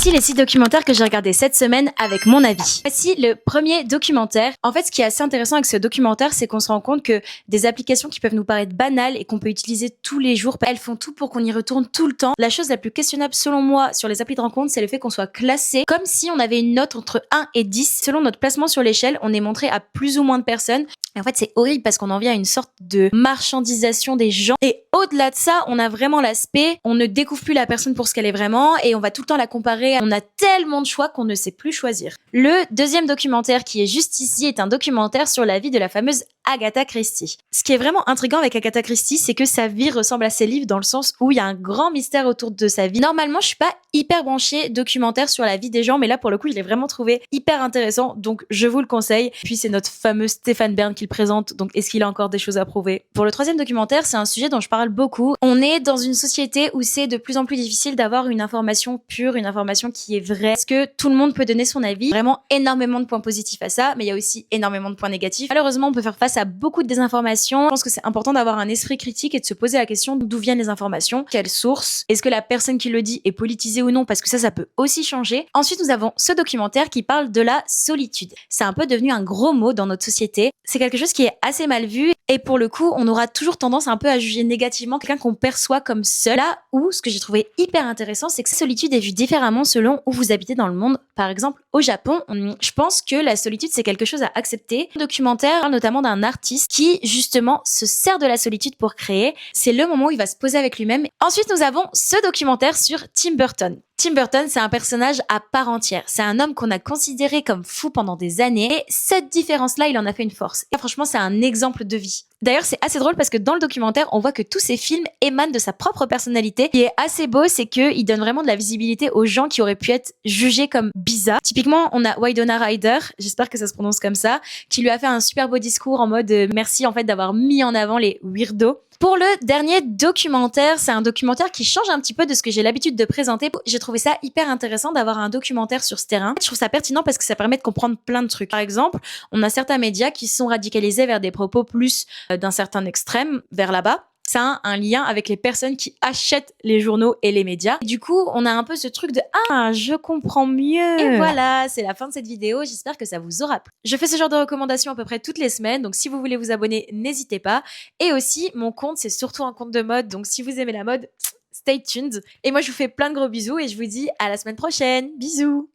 Voici les 6 documentaires que j'ai regardés cette semaine avec mon avis. Voici le premier documentaire. En fait, ce qui est assez intéressant avec ce documentaire, c'est qu'on se rend compte que des applications qui peuvent nous paraître banales et qu'on peut utiliser tous les jours, elles font tout pour qu'on y retourne tout le temps. La chose la plus questionnable selon moi sur les applis de rencontre, c'est le fait qu'on soit classé comme si on avait une note entre 1 et 10. Selon notre placement sur l'échelle, on est montré à plus ou moins de personnes. Et en fait, c'est horrible parce qu'on en vient à une sorte de marchandisation des gens. Et au-delà de ça, on a vraiment l'aspect, on ne découvre plus la personne pour ce qu'elle est vraiment et on va tout le temps la comparer. On a tellement de choix qu'on ne sait plus choisir. Le deuxième documentaire qui est juste ici est un documentaire sur la vie de la fameuse Agatha Christie. Ce qui est vraiment intriguant avec Agatha Christie, c'est que sa vie ressemble à ses livres dans le sens où il y a un grand mystère autour de sa vie. Normalement, je suis pas hyper branchée documentaire sur la vie des gens, mais là, pour le coup, je l'ai vraiment trouvé hyper intéressant, donc je vous le conseille. Puis c'est notre fameux Stéphane Bern qui le présente, donc est-ce qu'il a encore des choses à prouver? Pour le troisième documentaire, c'est un sujet dont je parle beaucoup. On est dans une société où c'est de plus en plus difficile d'avoir une information pure, une information qui est vraie. Est-ce que tout le monde peut donner son avis? Vraiment énormément de points positifs à ça, mais il y a aussi énormément de points négatifs. Malheureusement, on peut faire face à beaucoup de désinformation. Je pense que c'est important d'avoir un esprit critique et de se poser la question d'où viennent les informations, quelle source, est-ce que la personne qui le dit est politisée ou non, parce que ça peut aussi changer. Ensuite, nous avons ce documentaire qui parle de la solitude. C'est un peu devenu un gros mot dans notre société. C'est quelque chose qui est assez mal vu et pour le coup, on aura toujours tendance un peu à juger négativement quelqu'un qu'on perçoit comme seul. Là où, ce que j'ai trouvé hyper intéressant, c'est que cette solitude est vue différemment selon où vous habitez dans le monde. Par exemple, au Japon, je pense que la solitude, c'est quelque chose à accepter. Le documentaire parle notamment d'un artiste qui, justement, se sert de la solitude pour créer. C'est le moment où il va se poser avec lui-même. Ensuite, nous avons ce documentaire sur Tim Burton. Tim Burton, c'est un personnage à part entière. C'est un homme qu'on a considéré comme fou pendant des années. Et cette différence-là, il en a fait une force. Et franchement, c'est un exemple de vie. D'ailleurs, c'est assez drôle parce que dans le documentaire, on voit que tous ces films émanent de sa propre personnalité. Ce qui est assez beau, c'est qu'il donne vraiment de la visibilité aux gens qui auraient pu être jugés comme bizarres. Typiquement, on a Winona Ryder, j'espère que ça se prononce comme ça, qui lui a fait un super beau discours en mode merci en fait d'avoir mis en avant les weirdos. Pour le dernier documentaire, c'est un documentaire qui change un petit peu de ce que j'ai l'habitude de présenter. J'ai trouvé ça hyper intéressant d'avoir un documentaire sur ce terrain. Je trouve ça pertinent parce que ça permet de comprendre plein de trucs. Par exemple, on a certains médias qui sont radicalisés vers des propos plus d'un certain extrême, vers là-bas. Ça a un lien avec les personnes qui achètent les journaux et les médias. Et du coup, on a un peu ce truc de « Ah, je comprends mieux !» Et voilà, c'est la fin de cette vidéo. J'espère que ça vous aura plu. Je fais ce genre de recommandations à peu près toutes les semaines, donc si vous voulez vous abonner, n'hésitez pas. Et aussi, mon compte, c'est surtout un compte de mode, donc si vous aimez la mode, stay tuned. Et moi, je vous fais plein de gros bisous et je vous dis à la semaine prochaine. Bisous!